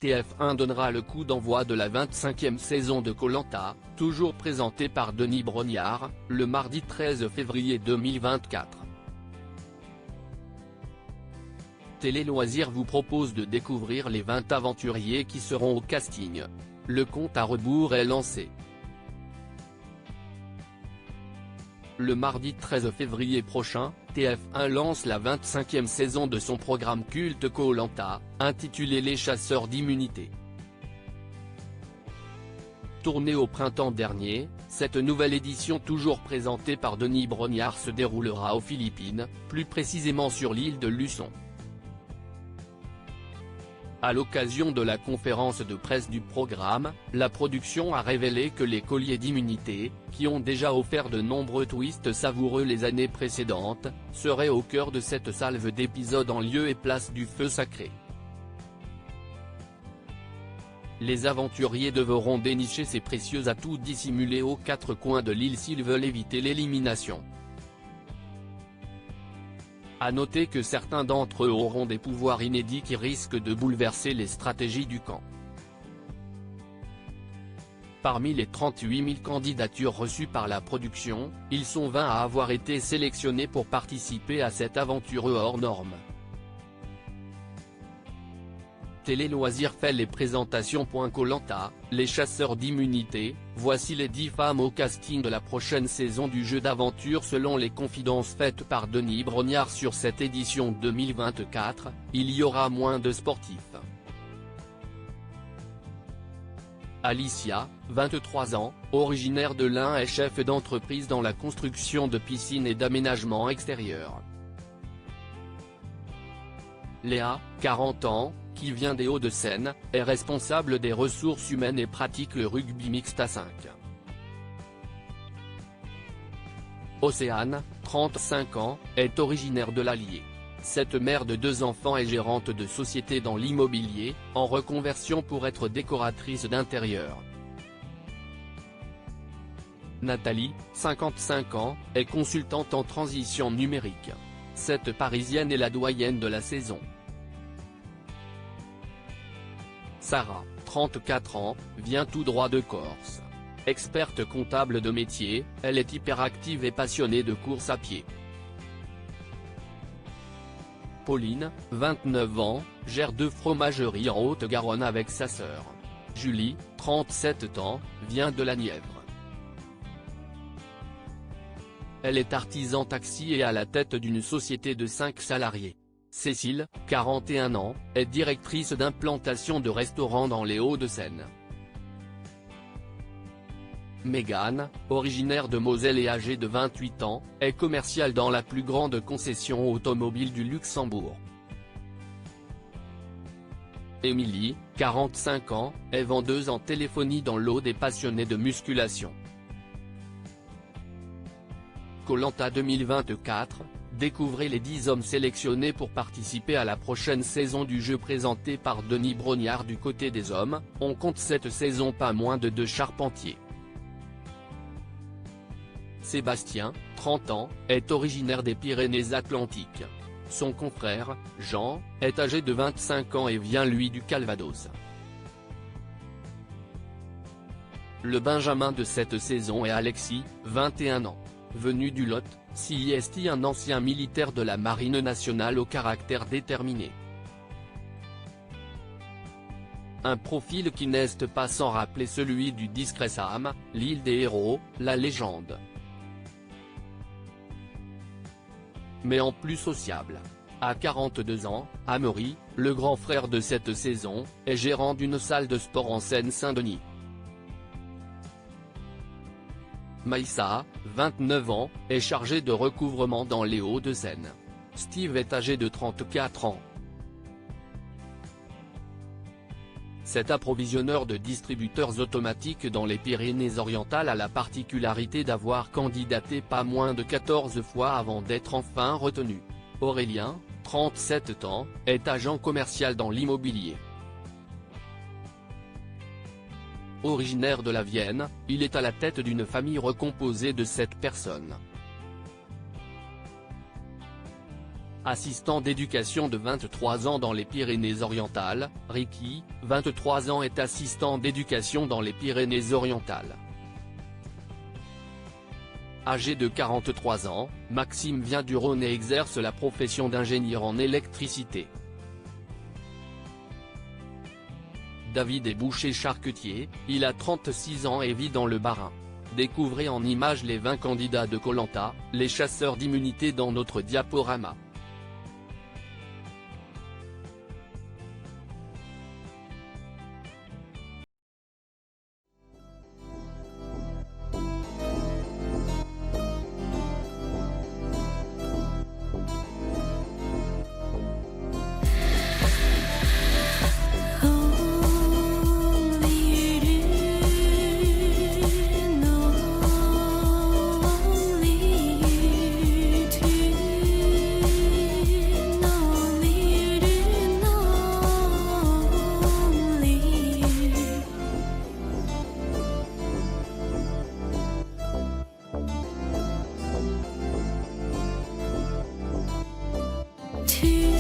TF1 donnera le coup d'envoi de la 25e saison de Koh-Lanta, toujours présentée par Denis Brognard, le mardi 13 février 2024. Télé Loisirs vous propose de découvrir les 20 aventuriers qui seront au casting. Le compte à rebours est lancé. Le mardi 13 février prochain, TF1 lance la 25e saison de son programme culte Koh-Lanta, intitulé Les Chasseurs d'immunité. Tournée au printemps dernier, cette nouvelle édition toujours présentée par Denis Brognard se déroulera aux Philippines, plus précisément sur l'île de Luçon. À l'occasion de la conférence de presse du programme, la production a révélé que les colliers d'immunité, qui ont déjà offert de nombreux twists savoureux les années précédentes, seraient au cœur de cette salve d'épisodes en lieu et place du feu sacré. Les aventuriers devront dénicher ces précieux atouts dissimulés aux quatre coins de l'île s'ils veulent éviter l'élimination. À noter que certains d'entre eux auront des pouvoirs inédits qui risquent de bouleverser les stratégies du camp. Parmi les 38 000 candidatures reçues par la production, ils sont 20 à avoir été sélectionnés pour participer à cette aventure hors norme. Télé Loisirs fait les présentations. Koh-Lanta, les chasseurs d'immunité, voici les 10 femmes au casting de la prochaine saison du jeu d'aventure. Selon les confidences faites par Denis Brognard sur cette édition 2024, il y aura moins de sportifs. Alicia, 23 ans, originaire de l'Ain, est chef d'entreprise dans la construction de piscines et d'aménagements extérieurs. Léa, 40 ans, qui vient des Hauts-de-Seine, est responsable des ressources humaines et pratique le rugby mixte à 5. Océane, 35 ans, est originaire de l'Allier. Cette mère de 2 enfants est gérante de société dans l'immobilier, en reconversion pour être décoratrice d'intérieur. Nathalie, 55 ans, est consultante en transition numérique. Cette Parisienne est la doyenne de la saison. Sarah, 34 ans, vient tout droit de Corse. Experte comptable de métier, elle est hyperactive et passionnée de course à pied. Pauline, 29 ans, gère 2 fromageries en Haute-Garonne avec sa sœur. Julie, 37 ans, vient de la Nièvre. Elle est artisan taxi et à la tête d'une société de 5 salariés. Cécile, 41 ans, est directrice d'implantation de restaurants dans les Hauts-de-Seine. Mégane, originaire de Moselle et âgée de 28 ans, est commerciale dans la plus grande concession automobile du Luxembourg. Émilie, 45 ans, est vendeuse en téléphonie dans l'eau des passionnés de musculation. Koh-Lanta 2024, découvrez les 10 hommes sélectionnés pour participer à la prochaine saison du jeu présenté par Denis Brognard. Du côté des hommes, on compte cette saison pas moins de 2 charpentiers. Sébastien, 30 ans, est originaire des Pyrénées-Atlantiques. Son confrère, Jean, est âgé de 25 ans et vient lui du Calvados. Le benjamin de cette saison est Alexis, 21 ans. Venu du Lot, CIST, un ancien militaire de la Marine nationale au caractère déterminé. Un profil qui n'est pas sans rappeler celui du discret Sam, l'île des héros, la légende. Mais en plus sociable. À 42 ans, Amaury, le grand frère de cette saison, est gérant d'une salle de sport en Seine-Saint-Denis. Maïssa, 29 ans, est chargé de recouvrement dans les Hauts-de-Seine. Steve est âgé de 34 ans. Cet approvisionneur de distributeurs automatiques dans les Pyrénées-Orientales a la particularité d'avoir candidaté pas moins de 14 fois avant d'être enfin retenu. Aurélien, 37 ans, est agent commercial dans l'immobilier. Originaire de la Vienne, il est à la tête d'une famille recomposée de 7 personnes. assistant d'éducation de 23 ans dans les Pyrénées-Orientales. Ricky, 23 ans, est assistant d'éducation dans les Pyrénées-Orientales. Âgé de 43 ans, Maxime vient du Rhône et exerce la profession d'ingénieur en électricité. David est boucher charcutier, il a 36 ans et vit dans le Bas-Rhin. Découvrez en images les 20 candidats de Koh Lanta, les chasseurs d'immunité dans notre diaporama. To